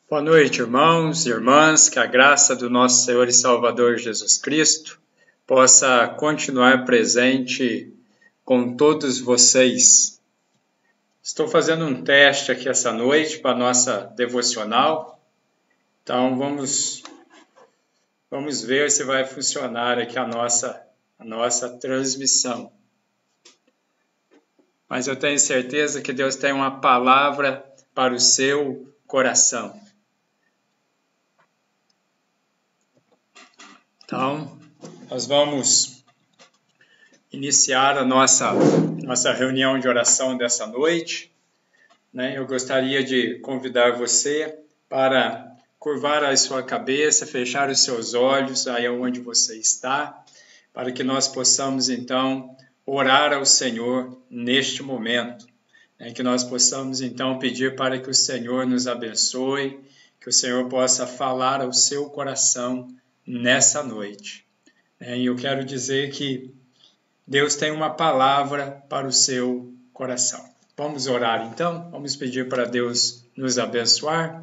Boa noite, irmãos e irmãs, que a graça do nosso Senhor e Salvador Jesus Cristo possa continuar presente com todos vocês. Estou fazendo um teste aqui essa noite para a nossa devocional, então vamos ver se vai funcionar aqui a nossa transmissão. Mas eu tenho certeza que Deus tem uma palavra para o seu coração. Então, nós vamos iniciar a nossa reunião de oração dessa noite. Eu gostaria de convidar você para curvar a sua cabeça, fechar os seus olhos aí onde você está, para que nós possamos, então, orar ao Senhor neste momento. Que nós possamos, então, pedir para que o Senhor nos abençoe, que o Senhor possa falar ao seu coração nessa noite. E eu quero dizer que Deus tem uma palavra para o seu coração. Vamos orar então? Vamos pedir para Deus nos abençoar?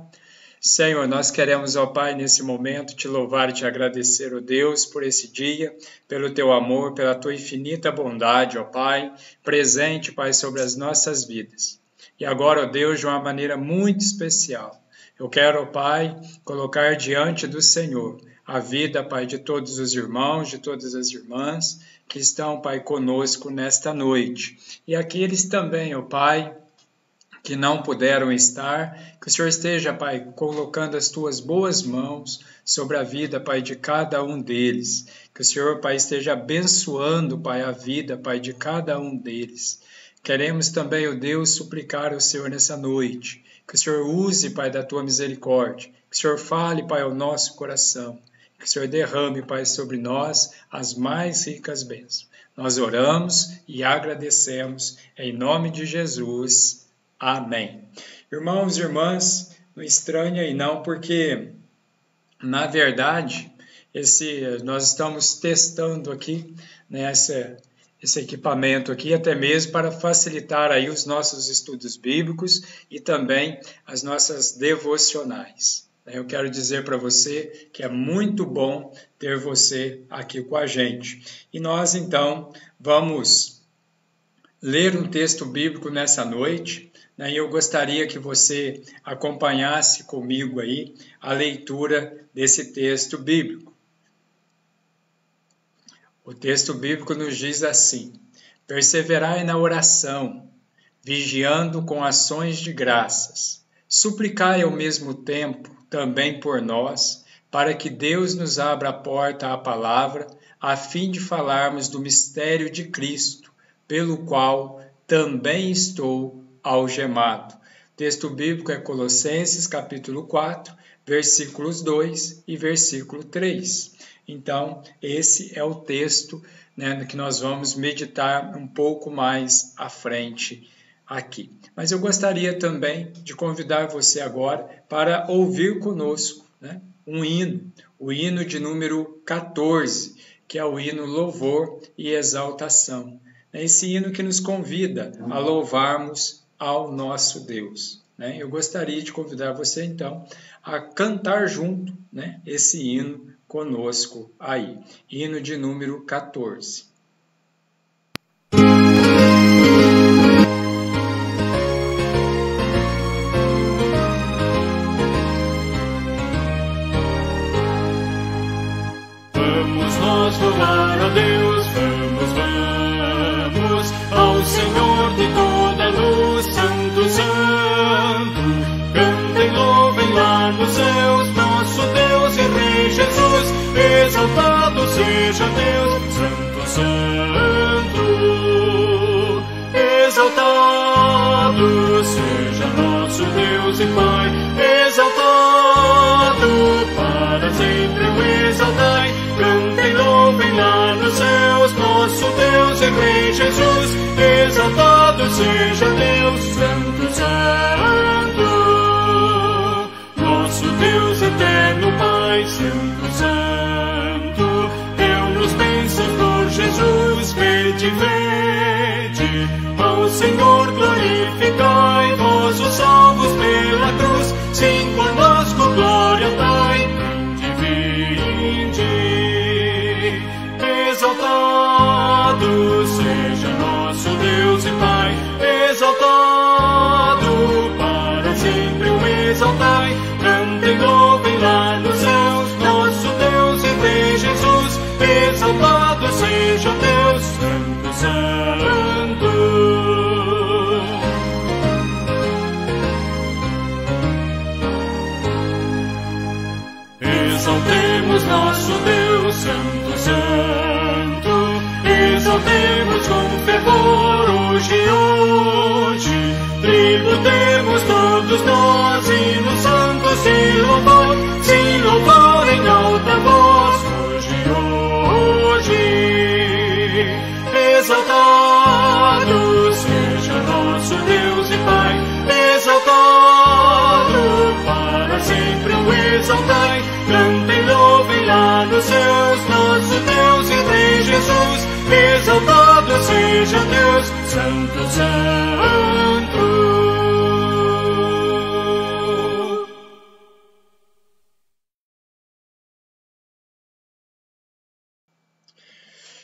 Senhor, nós queremos, ó Pai, nesse momento te louvar e te agradecer, ó Deus, por esse dia, pelo teu amor, pela tua infinita bondade, ó Pai, presente, Pai, sobre as nossas vidas. E agora, ó Deus, de uma maneira muito especial, eu quero, ó Pai, colocar diante do Senhor a vida, Pai, de todos os irmãos, de todas as irmãs que estão, Pai, conosco nesta noite. E aqueles também, ó Pai, que não puderam estar, que o Senhor esteja, Pai, colocando as tuas boas mãos sobre a vida, Pai, de cada um deles. Que o Senhor, Pai, esteja abençoando, Pai, a vida, Pai, de cada um deles. Queremos também, ó Deus, suplicar ao Senhor nessa noite. Que o Senhor use, Pai, da tua misericórdia. Que o Senhor fale, Pai, ao nosso coração. Que o Senhor derrame, Pai, sobre nós as mais ricas bênçãos. Nós oramos e agradecemos em nome de Jesus. Amém. Irmãos e irmãs, não estranha aí não, porque, na verdade, nós estamos testando aqui, esse equipamento aqui, até mesmo para facilitar aí os nossos estudos bíblicos e também as nossas devocionais. Eu quero dizer para você que é muito bom ter você aqui com a gente. E nós, então, vamos ler um texto bíblico nessa noite, e eu gostaria que você acompanhasse comigo aí a leitura desse texto bíblico. O texto bíblico nos diz assim: perseverai na oração, vigiando com ações de graças, suplicai ao mesmo tempo também por nós, para que Deus nos abra a porta à palavra, a fim de falarmos do mistério de Cristo, pelo qual também estou algemado. O texto bíblico é Colossenses, capítulo 4, versículos 2 e versículo 3. Então, esse é o texto que nós vamos meditar um pouco mais à frente aqui. Mas eu gostaria também de convidar você agora para ouvir conosco um hino, o hino de número 14, que é o hino Louvor e Exaltação. Esse hino que nos convida a louvarmos ao nosso Deus. Eu gostaria de convidar você, então, a cantar junto esse hino conosco aí. Hino de número 14. Louvar a Deus, vamos ao Senhor de toda luz, Santo, Santo. Cantem, louvem lá nos céus, nosso Deus e Rei Jesus. Exaltado seja Deus, Santo, Santo. Exaltado seja nosso Deus e Pai. Exaltado para sempre o exaltai. Cantem, louvem lá nos céus, nosso Deus e Rei Jesus. Exaltado seja Deus, Santo, Santo. Nosso Deus eterno Pai, Santo, Santo. Deu-nos bênçãos por Jesus, vede, vede. nosso Deus, Santo, Santo. Exaltemos com fervor hoje, hoje. Tributemos todos nós hinos santos e louvor em alta voz hoje, hoje. Exaltado seja nosso Deus e Pai, exaltado para sempre o exaltai. Cantem, louvem lá nos céus nosso Deus e Rei Jesus. Exaltado seja Deus, Santo, Santo.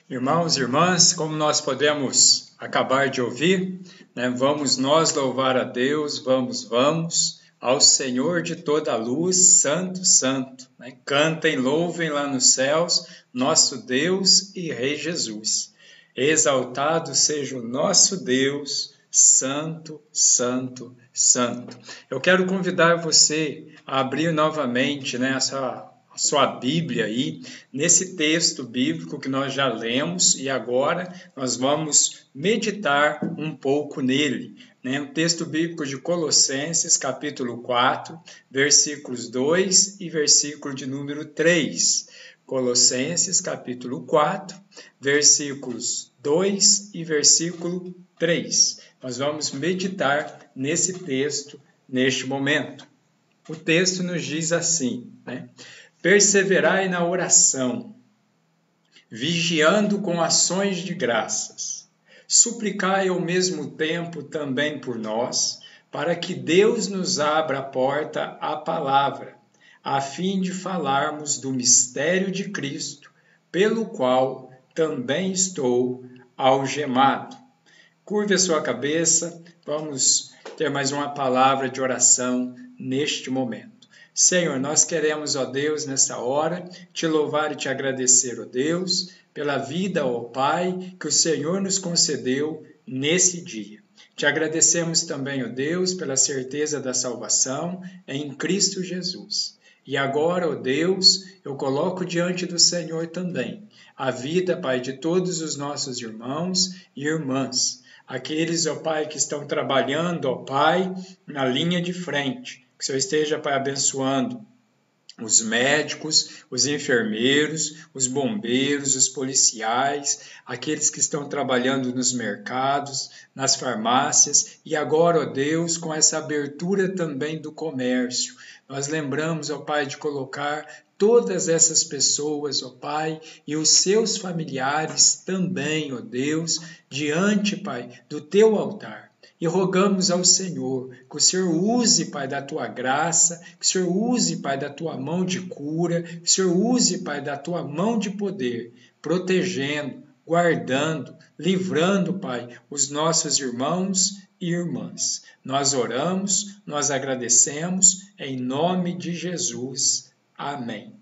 Irmãos e irmãs, como nós podemos acabar de ouvir, né, vamos nós louvar a Deus, vamos ao Senhor de toda a luz, Santo, Santo. Né? Cantem, louvem lá nos céus, nosso Deus e Rei Jesus. Exaltado seja o nosso Deus, Santo, Santo, Santo. Eu quero convidar você a abrir novamente, né, a sua Bíblia aí, nesse texto bíblico que nós já lemos e agora nós vamos meditar um pouco nele. Né? O texto bíblico de Colossenses, capítulo 4, versículos 2 e versículo de número 3. Colossenses, capítulo 4, versículos 2 e versículo 3. Nós vamos meditar nesse texto neste momento. O texto nos diz assim, né? Perseverai na oração, vigiando com ações de graças. Suplicai ao mesmo tempo também por nós, para que Deus nos abra a porta à palavra, a fim de falarmos do mistério de Cristo, pelo qual também estou algemado. Curve a sua cabeça, vamos ter mais uma palavra de oração neste momento. Senhor, nós queremos, ó Deus, nesta hora, te louvar e te agradecer, ó Deus, pela vida, ó Pai, que o Senhor nos concedeu nesse dia. Te agradecemos também, ó Deus, pela certeza da salvação em Cristo Jesus. E agora, ó Deus, eu coloco diante do Senhor também a vida, Pai, de todos os nossos irmãos e irmãs. Aqueles, ó Pai, que estão trabalhando, ó Pai, na linha de frente. Que o Senhor esteja, Pai, abençoando os médicos, os enfermeiros, os bombeiros, os policiais, aqueles que estão trabalhando nos mercados, nas farmácias e agora, ó Deus, com essa abertura também do comércio. Nós lembramos, ó Pai, de colocar todas essas pessoas, ó Pai, e os seus familiares também, ó Deus, diante, Pai, do teu altar. E rogamos ao Senhor que o Senhor use, Pai, da tua graça, que o Senhor use, Pai, da tua mão de cura, que o Senhor use, Pai, da tua mão de poder, protegendo, guardando, livrando, Pai, os nossos irmãos e irmãs. Nós oramos, nós agradecemos, em nome de Jesus. Amém.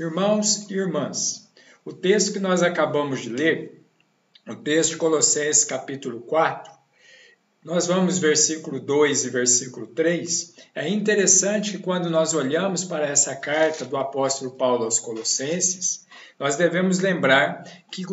Irmãos e irmãs, o texto que nós acabamos de ler, o texto de Colossenses capítulo 4, nós vamos versículo 2 e versículo 3. É interessante que quando nós olhamos para essa carta do apóstolo Paulo aos Colossenses, nós devemos lembrar que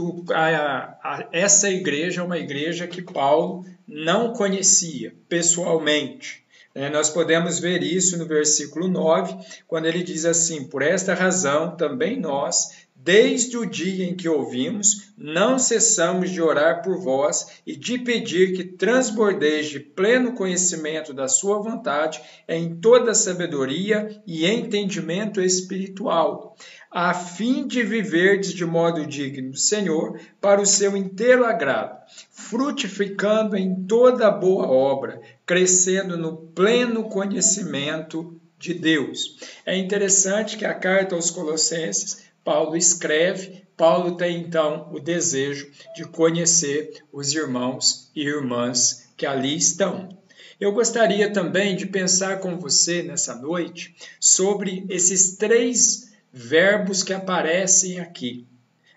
essa igreja é uma igreja que Paulo não conhecia pessoalmente. Nós podemos ver isso no versículo 9, quando ele diz assim: por esta razão também nós, desde o dia em que ouvimos, não cessamos de orar por vós e de pedir que transbordeis de pleno conhecimento da sua vontade em toda sabedoria e entendimento espiritual, a fim de viverdes de modo digno do Senhor, para o seu inteiro agrado, frutificando em toda boa obra, crescendo no pleno conhecimento de Deus. É interessante que a carta aos Colossenses, Paulo escreve, Paulo tem então o desejo de conhecer os irmãos e irmãs que ali estão. Eu gostaria também de pensar com você nessa noite sobre esses 3 verbos que aparecem aqui,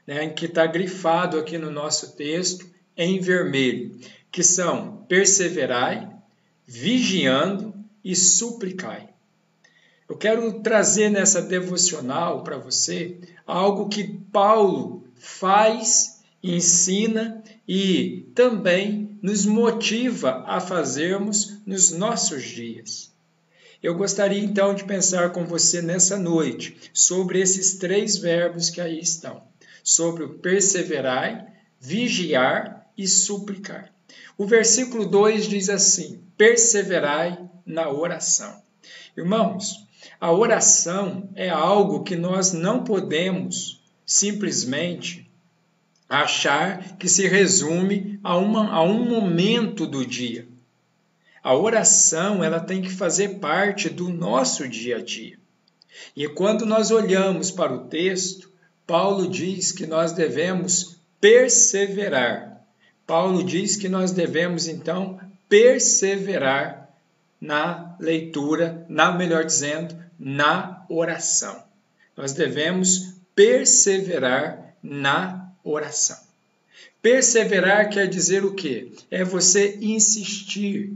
né, que está grifado aqui no nosso texto em vermelho, que são perseverai, vigiando e suplicai. Eu quero trazer nessa devocional para você algo que Paulo faz, ensina e também nos motiva a fazermos nos nossos dias. Eu gostaria então de pensar com você nessa noite sobre esses 3 verbos que aí estão, sobre o perseverar, vigiar e suplicar. O versículo 2 diz assim: perseverai na oração. Irmãos, a oração é algo que nós não podemos simplesmente achar que se resume a um momento do dia. A oração, ela tem que fazer parte do nosso dia a dia. E quando nós olhamos para o texto, Paulo diz que nós devemos perseverar. Paulo diz que nós devemos, então, perseverar na leitura, melhor dizendo, na oração. Nós devemos perseverar na oração. Perseverar quer dizer o quê? É você insistir,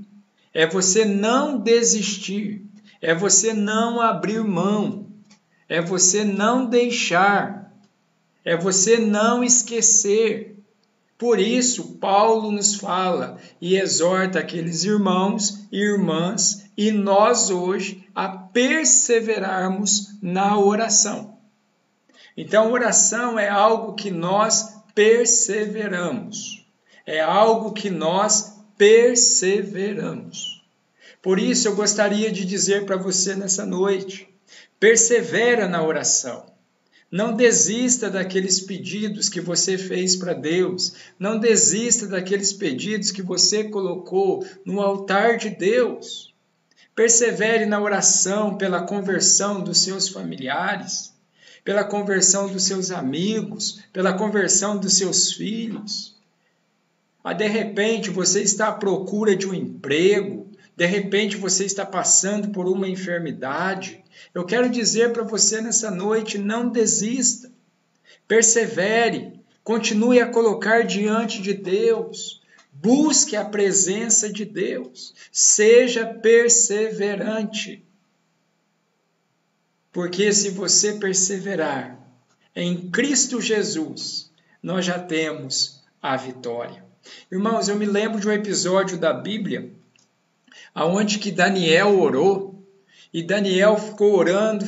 é você não desistir, é você não abrir mão, é você não deixar, é você não esquecer. Por isso, Paulo nos fala e exorta aqueles irmãos e irmãs e nós hoje a perseverarmos na oração. Então, oração é algo que nós perseveramos. É algo que nós perseveramos. Por isso, eu gostaria de dizer para você nessa noite, persevera na oração. Não desista daqueles pedidos que você fez para Deus. Não desista daqueles pedidos que você colocou no altar de Deus. Persevere na oração pela conversão dos seus familiares, pela conversão dos seus amigos, pela conversão dos seus filhos. De repente você está à procura de um emprego, de repente você está passando por uma enfermidade. Eu quero dizer para você nessa noite, não desista, persevere, continue a colocar diante de Deus, busque a presença de Deus, seja perseverante. Porque se você perseverar em Cristo Jesus, nós já temos a vitória. Irmãos, eu me lembro de um episódio da Bíblia, onde que Daniel orou, e Daniel ficou orando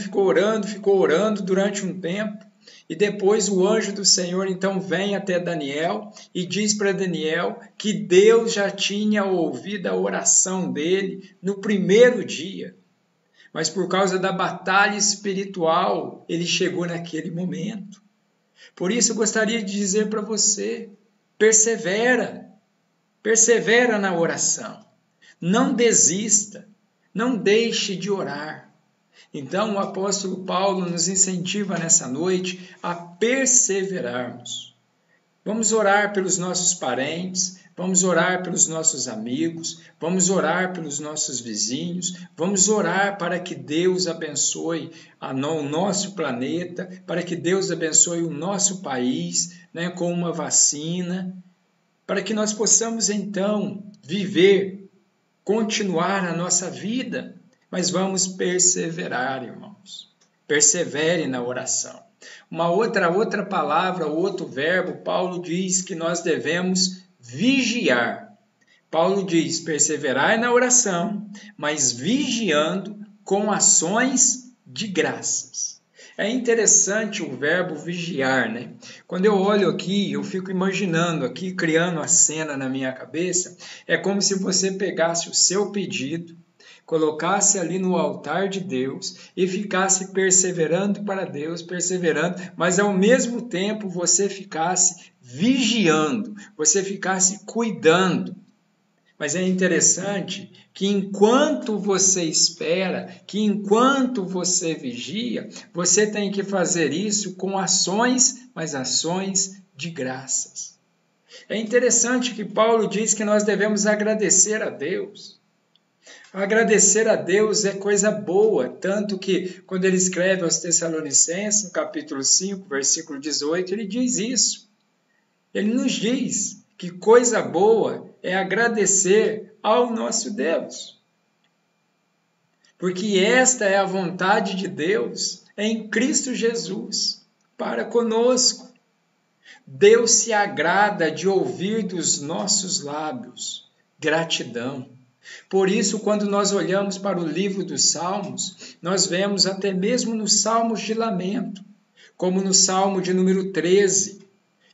durante um tempo, e depois o anjo do Senhor então vem até Daniel e diz para Daniel que Deus já tinha ouvido a oração dele no primeiro dia, mas por causa da batalha espiritual, ele chegou naquele momento. Por isso eu gostaria de dizer para você, persevera na oração, não desista, não deixe de orar. Então o apóstolo Paulo nos incentiva nessa noite a perseverarmos. Vamos orar pelos nossos parentes, vamos orar pelos nossos amigos, vamos orar pelos nossos vizinhos, vamos orar para que Deus abençoe o nosso planeta, para que Deus abençoe o nosso país, com uma vacina, para que nós possamos então viver, continuar a nossa vida, mas vamos perseverar, irmãos. Persevere na oração. Uma outra palavra, outro verbo, Paulo diz que nós devemos vigiar. Paulo diz, perseverai na oração, mas vigiando com ações de graças. É interessante o verbo vigiar, né? Quando eu olho aqui, eu fico imaginando aqui, criando a cena na minha cabeça, é como se você pegasse o seu pedido, colocasse ali no altar de Deus e ficasse perseverando para Deus, mas ao mesmo tempo você ficasse vigiando, você ficasse cuidando. Mas é interessante que enquanto você espera, que enquanto você vigia, você tem que fazer isso com ações, mas ações de graças. É interessante que Paulo diz que nós devemos agradecer a Deus. Agradecer a Deus é coisa boa, tanto que quando ele escreve aos Tessalonicenses, no capítulo 5, versículo 18, ele diz isso. Ele nos diz que coisa boa é agradecer ao nosso Deus. porque esta é a vontade de Deus em Cristo Jesus para conosco. Deus se agrada de ouvir dos nossos lábios gratidão. Por isso, quando nós olhamos para o livro dos Salmos, nós vemos até mesmo nos Salmos de lamento, como no Salmo de número 13,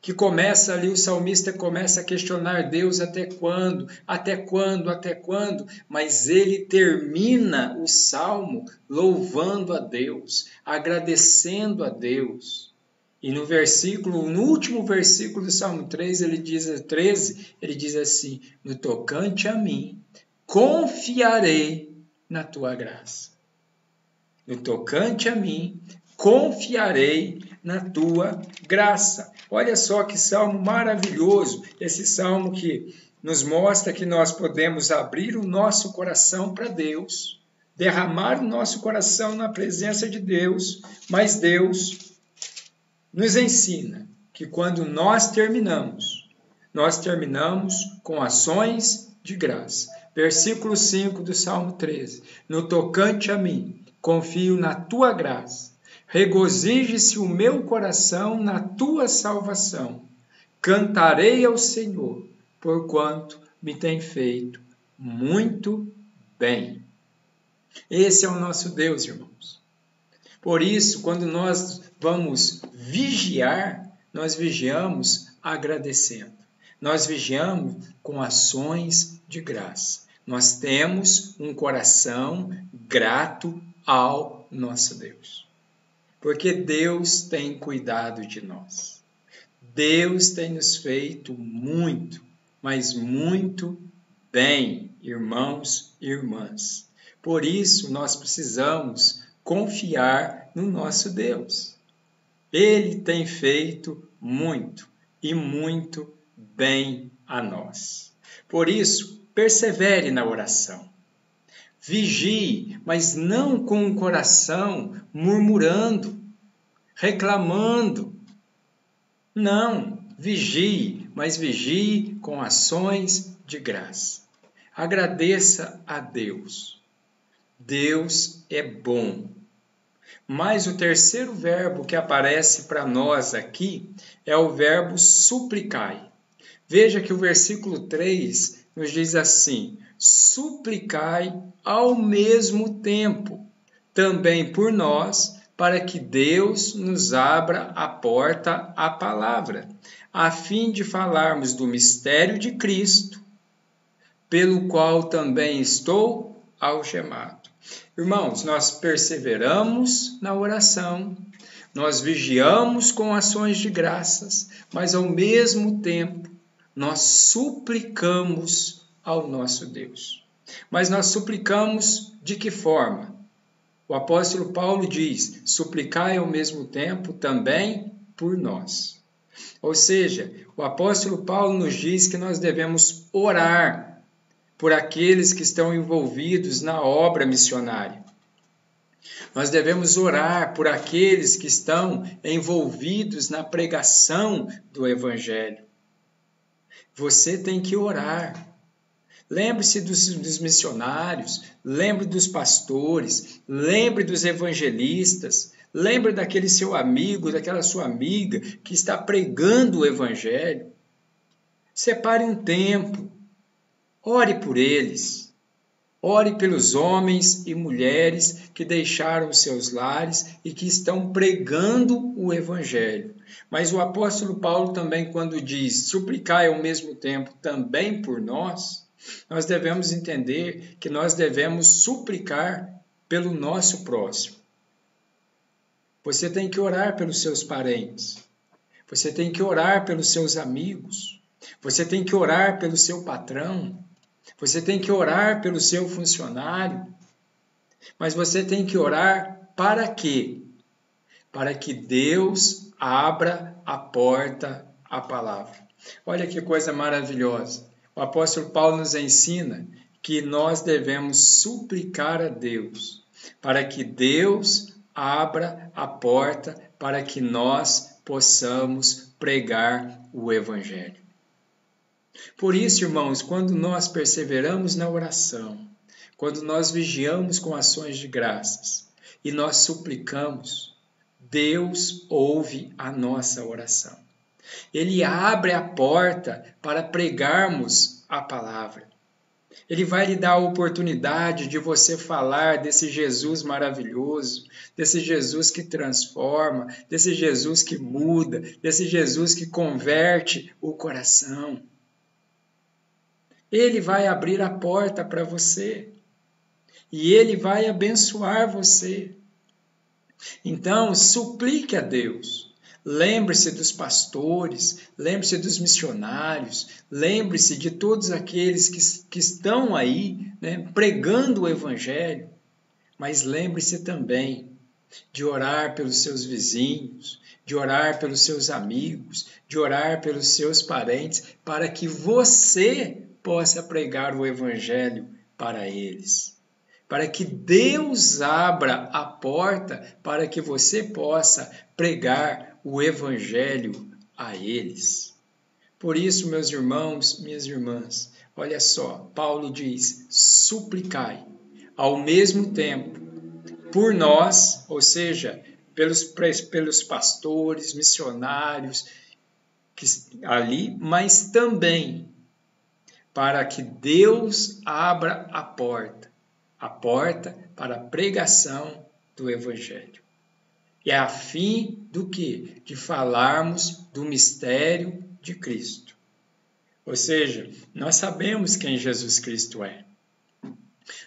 que começa ali, o salmista começa a questionar Deus até quando, até quando, até quando, mas ele termina o Salmo louvando a Deus, agradecendo a Deus. E no último versículo do Salmo 13, ele diz assim, no tocante a mim, confiarei na tua graça. No tocante a mim, confiarei na tua graça. Olha só que salmo maravilhoso, esse salmo que nos mostra que nós podemos abrir o nosso coração para Deus, derramar o nosso coração na presença de Deus, mas Deus nos ensina que quando nós terminamos com ações de graça. Versículo 5 do Salmo 13. No tocante a mim, confio na tua graça. Regozije-se o meu coração na tua salvação. Cantarei ao Senhor, porquanto me tem feito muito bem. Esse é o nosso Deus, irmãos. Por isso, quando nós vamos vigiar, nós vigiamos agradecendo. Nós vigiamos com ações de graça. Nós temos um coração grato ao nosso Deus. Porque Deus tem cuidado de nós. Deus tem nos feito muito, mas muito bem, irmãos e irmãs. Por isso, nós precisamos confiar no nosso Deus. Ele tem feito muito e muito bem a nós. Por isso, persevere na oração. Vigie, mas não com o coração murmurando, reclamando. Não, vigie, mas vigie com ações de graça. Agradeça a Deus. Deus é bom. Mas o terceiro verbo que aparece para nós aqui é o verbo suplicai. Veja que o versículo 3 nos diz assim: suplicai ao mesmo tempo, também por nós, para que Deus nos abra a porta à palavra, a fim de falarmos do mistério de Cristo, pelo qual também estou algemado. Irmãos, nós perseveramos na oração, nós vigiamos com ações de graças, mas ao mesmo tempo nós suplicamos ao nosso Deus. Mas nós suplicamos de que forma? O apóstolo Paulo diz, suplicai ao mesmo tempo também por nós. Ou seja, o apóstolo Paulo nos diz que nós devemos orar por aqueles que estão envolvidos na obra missionária. Nós devemos orar por aqueles que estão envolvidos na pregação do Evangelho. Você tem que orar. Lembre-se dos missionários, lembre dos pastores, lembre dos evangelistas, lembre daquele seu amigo, daquela sua amiga que está pregando o Evangelho. Separe um tempo, ore por eles, ore pelos homens e mulheres que deixaram seus lares e que estão pregando o Evangelho. Mas o apóstolo Paulo também, quando diz suplicai ao mesmo tempo também por nós devemos entender que nós devemos suplicar pelo nosso próximo. Você tem que orar pelos seus parentes, você tem que orar pelos seus amigos, você tem que orar pelo seu patrão, você tem que orar pelo seu funcionário, mas você tem que orar para quê? Para que Deus abra a porta à palavra. Olha que coisa maravilhosa. O apóstolo Paulo nos ensina que nós devemos suplicar a Deus para que Deus abra a porta para que nós possamos pregar o Evangelho. Por isso, irmãos, quando nós perseveramos na oração, quando nós vigiamos com ações de graças e nós suplicamos, Deus ouve a nossa oração. Ele abre a porta para pregarmos a palavra. Ele vai lhe dar a oportunidade de você falar desse Jesus maravilhoso, desse Jesus que transforma, desse Jesus que muda, desse Jesus que converte o coração. Ele vai abrir a porta para você e ele vai abençoar você. Então, suplique a Deus. Lembre-se dos pastores, lembre-se dos missionários, lembre-se de todos aqueles que estão aí, né, pregando o Evangelho. Mas lembre-se também de orar pelos seus vizinhos, de orar pelos seus amigos, de orar pelos seus parentes, para que você possa pregar o Evangelho para eles. Para que Deus abra a porta para que você possa pregar o Evangelho a eles. Por isso, meus irmãos, minhas irmãs, olha só, Paulo diz, suplicai, ao mesmo tempo, por nós, ou seja, pelos pastores, missionários ali, mas também para que Deus abra a porta para a pregação do Evangelho. E é a fim do quê? De falarmos do mistério de Cristo. Ou seja, nós sabemos quem Jesus Cristo é.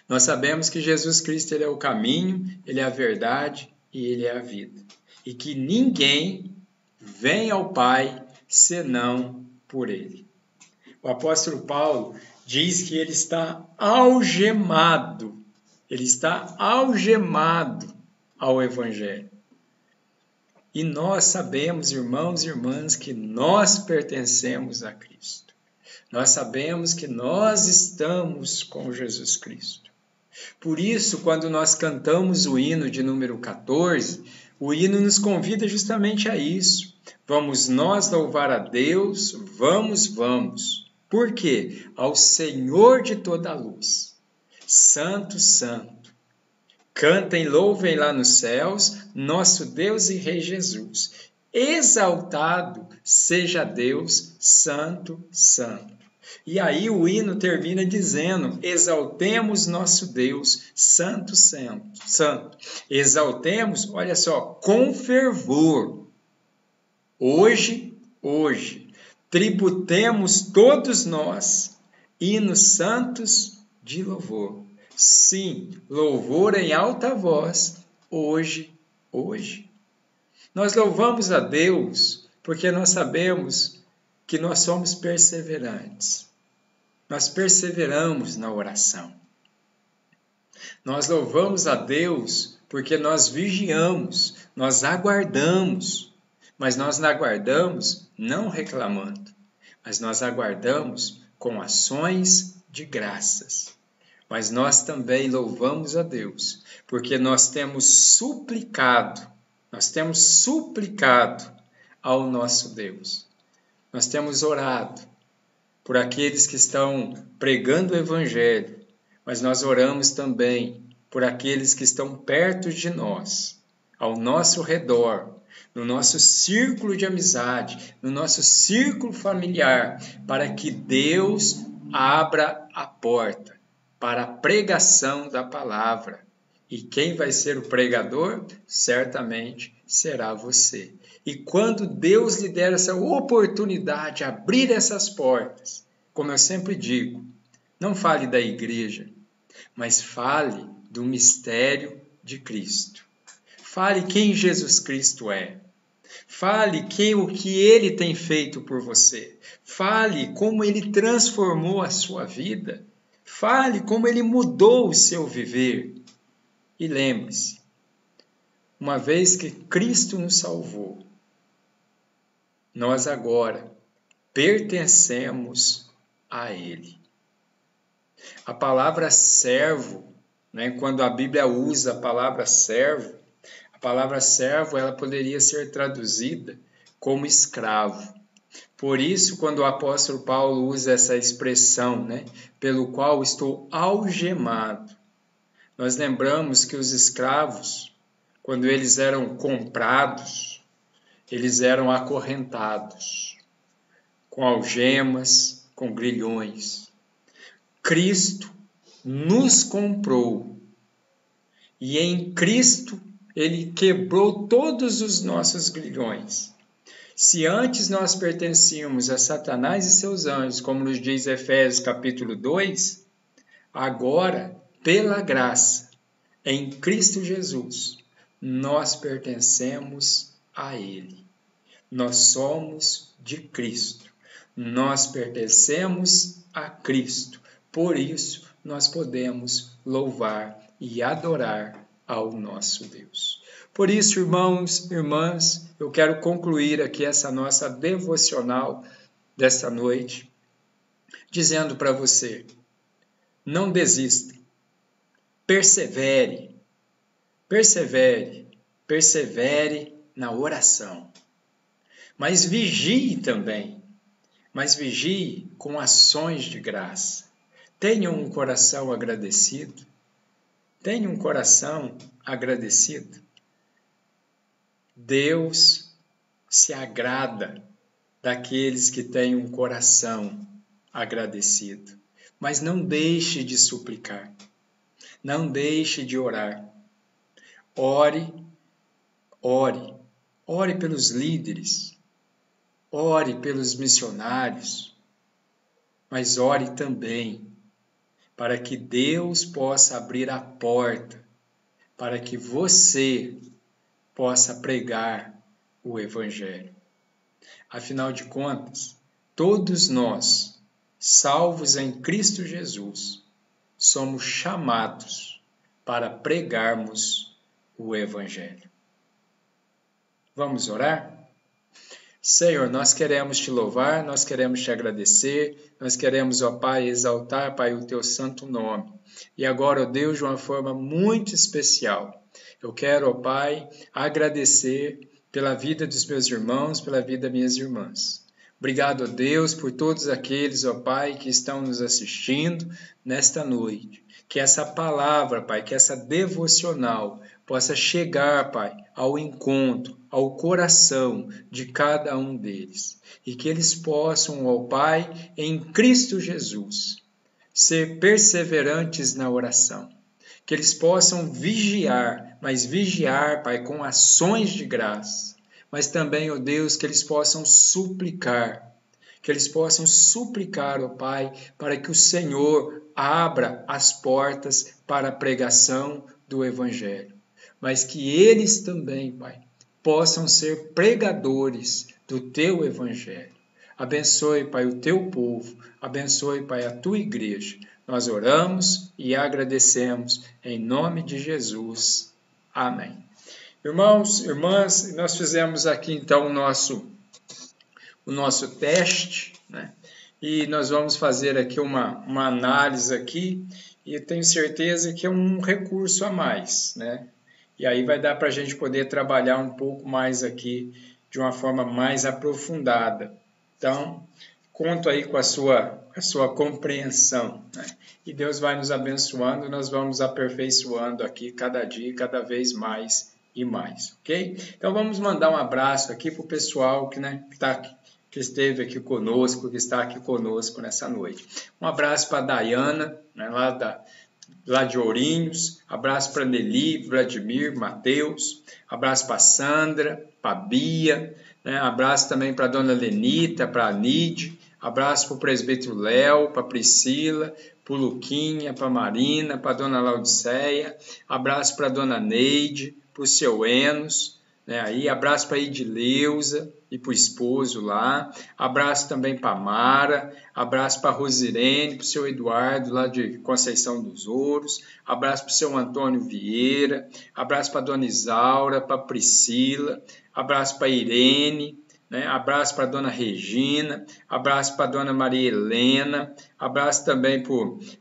Nós sabemos que Jesus Cristo ele é o caminho, ele é a verdade e ele é a vida. E que ninguém vem ao Pai senão por ele. O apóstolo Paulo diz que ele está algemado. Ele está algemado ao Evangelho. E nós sabemos, irmãos e irmãs, que nós pertencemos a Cristo. Nós sabemos que nós estamos com Jesus Cristo. Por isso, quando nós cantamos o hino de número 14, o hino nos convida justamente a isso. Vamos nós louvar a Deus, vamos. Por quê? Ao Senhor de toda a luz. Santo, santo. Cantem, louvem lá nos céus, nosso Deus e Rei Jesus. Exaltado seja Deus, santo, santo. E aí o hino termina dizendo, exaltemos nosso Deus, santo, santo, santo. Exaltemos, olha só, com fervor. Hoje, tributemos todos nós, hinos santos de louvor. Sim, louvor em alta voz, hoje. Nós louvamos a Deus porque nós sabemos que nós somos perseverantes. Nós perseveramos na oração. Nós louvamos a Deus porque nós vigiamos, nós aguardamos. Mas nós não aguardamos não reclamando, mas nós aguardamos com ações de graças. Mas nós também louvamos a Deus, porque nós temos suplicado ao nosso Deus. Nós temos orado por aqueles que estão pregando o Evangelho, mas nós oramos também por aqueles que estão perto de nós, ao nosso redor, no nosso círculo de amizade, no nosso círculo familiar, para que Deus abra a porta para a pregação da palavra. E quem vai ser o pregador? Certamente será você. E quando Deus lhe der essa oportunidade de abrir essas portas, como eu sempre digo, não fale da igreja, mas fale do mistério de Cristo. Fale quem Jesus Cristo é. Fale o que Ele tem feito por você. Fale como Ele transformou a sua vida. Fale como Ele mudou o seu viver. E lembre-se, uma vez que Cristo nos salvou, nós agora pertencemos a Ele. A palavra servo, né, quando a Bíblia usa a palavra servo ela poderia ser traduzida como escravo. Por isso, quando o apóstolo Paulo usa essa expressão, né, pelo qual estou algemado, nós lembramos que os escravos, quando eles eram comprados, eles eram acorrentados, com algemas, com grilhões. Cristo nos comprou e em Cristo Ele quebrou todos os nossos grilhões. Se antes nós pertencíamos a Satanás e seus anjos, como nos diz Efésios capítulo 2, agora, pela graça, em Cristo Jesus, nós pertencemos a Ele. Nós somos de Cristo. Nós pertencemos a Cristo. Por isso, nós podemos louvar e adorar ao nosso Deus. Por isso, irmãos, irmãs, eu quero concluir aqui essa nossa devocional desta noite, dizendo para você, não desista, persevere, persevere, persevere na oração. Mas vigie também, mas vigie com ações de graça. Tenha um coração agradecido, tenha um coração agradecido. Deus se agrada daqueles que têm um coração agradecido. Mas não deixe de suplicar, não deixe de orar. Ore, ore, ore pelos líderes, ore pelos missionários, mas ore também para que Deus possa abrir a porta, para que você possa pregar o Evangelho. Afinal de contas, todos nós, salvos em Cristo Jesus, somos chamados para pregarmos o Evangelho. Vamos orar? Senhor, nós queremos te louvar, nós queremos te agradecer, nós queremos, ó Pai, exaltar, Pai, o teu santo nome. E agora, ó Deus, de uma forma muito especial, eu quero, ó Pai, agradecer pela vida dos meus irmãos, pela vida das minhas irmãs. Obrigado, ó Deus, por todos aqueles, ó Pai, que estão nos assistindo nesta noite. Que essa palavra, Pai, que essa devocional possa chegar, Pai, ao encontro, ao coração de cada um deles. E que eles possam, ó Pai, em Cristo Jesus, ser perseverantes na oração. Que eles possam vigiar, mas vigiar, Pai, com ações de graça. Mas também, ó Deus, que eles possam suplicar. Que eles possam suplicar, ó Pai, para que o Senhor abra as portas para a pregação do Evangelho. Mas que eles também, Pai, possam ser pregadores do Teu Evangelho. Abençoe, Pai, o Teu povo. Abençoe, Pai, a Tua igreja. Nós oramos e agradecemos em nome de Jesus. Amém. Irmãos, irmãs, nós fizemos aqui então o nosso teste, né? E nós vamos fazer aqui uma análise aqui e eu tenho certeza que é um recurso a mais, né? E aí vai dar para a gente poder trabalhar um pouco mais aqui de uma forma mais aprofundada. Então, conto aí com a sua compreensão, né? E Deus vai nos abençoando, nós vamos aperfeiçoando aqui cada dia, cada vez mais e mais, ok? Então vamos mandar um abraço aqui para o pessoal que esteve aqui conosco, que está aqui conosco nessa noite. Um abraço para a Dayana, né, lá de Ourinhos, abraço para Nelly, Vladimir, Mateus, abraço para Sandra, para Bia, né, abraço também para a dona Lenita, para a Nide, abraço para o presbítero Léo, para a Priscila, para o Luquinha, para a Marina, para a dona Laudiceia, abraço para a dona Neide, para o seu Enos, né, aí, abraço para a Edileuza e para o esposo lá, abraço também para a Mara, abraço para a Rosirene, para o seu Eduardo lá de Conceição dos Ouros, abraço para o seu Antônio Vieira, abraço para a dona Isaura, para a Priscila, abraço para a Irene, né, abraço para a dona Regina, abraço para a dona Maria Helena, abraço também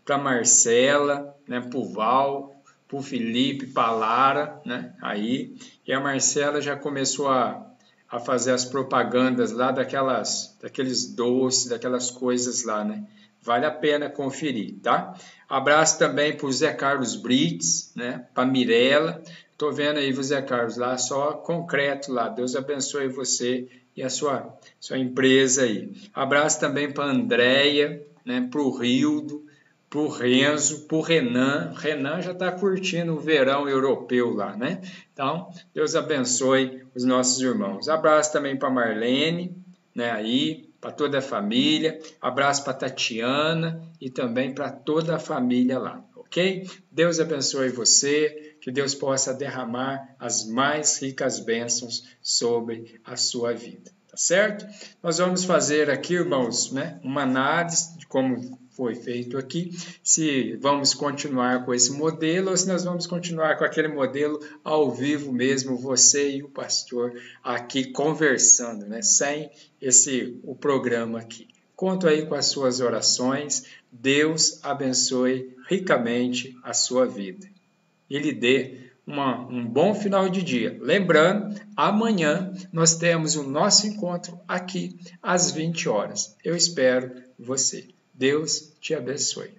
para a Marcela, né, para o Val, para o Felipe, para a Lara, né, aí, e a Marcela já começou a fazer as propagandas lá daqueles doces, daquelas coisas lá, né, Vale a pena conferir, tá? Abraço também para o Zé Carlos Brits, né? Para a Mirella. Estou vendo aí o Zé Carlos lá, só concreto lá. Deus abençoe você e a sua empresa aí. Abraço também para a Andréia, né? Para o Rildo, para o Renzo, para o Renan. Renan já está curtindo o verão europeu lá, né? Então, Deus abençoe os nossos irmãos. Abraço também para a Marlene, né? Aí, para toda a família. Abraço para a Tatiana e também para toda a família lá, ok? Deus abençoe você, que Deus possa derramar as mais ricas bênçãos sobre a sua vida, tá certo? Nós vamos fazer aqui, irmãos, né? Uma análise de como foi feito aqui, se vamos continuar com esse modelo ou se nós vamos continuar com aquele modelo ao vivo mesmo, você e o pastor aqui conversando, né? Sem o programa aqui. Conto aí com as suas orações, Deus abençoe ricamente a sua vida e lhe dê um bom final de dia. Lembrando, amanhã nós temos o nosso encontro aqui às 20 horas. Eu espero você. Deus te abençoe.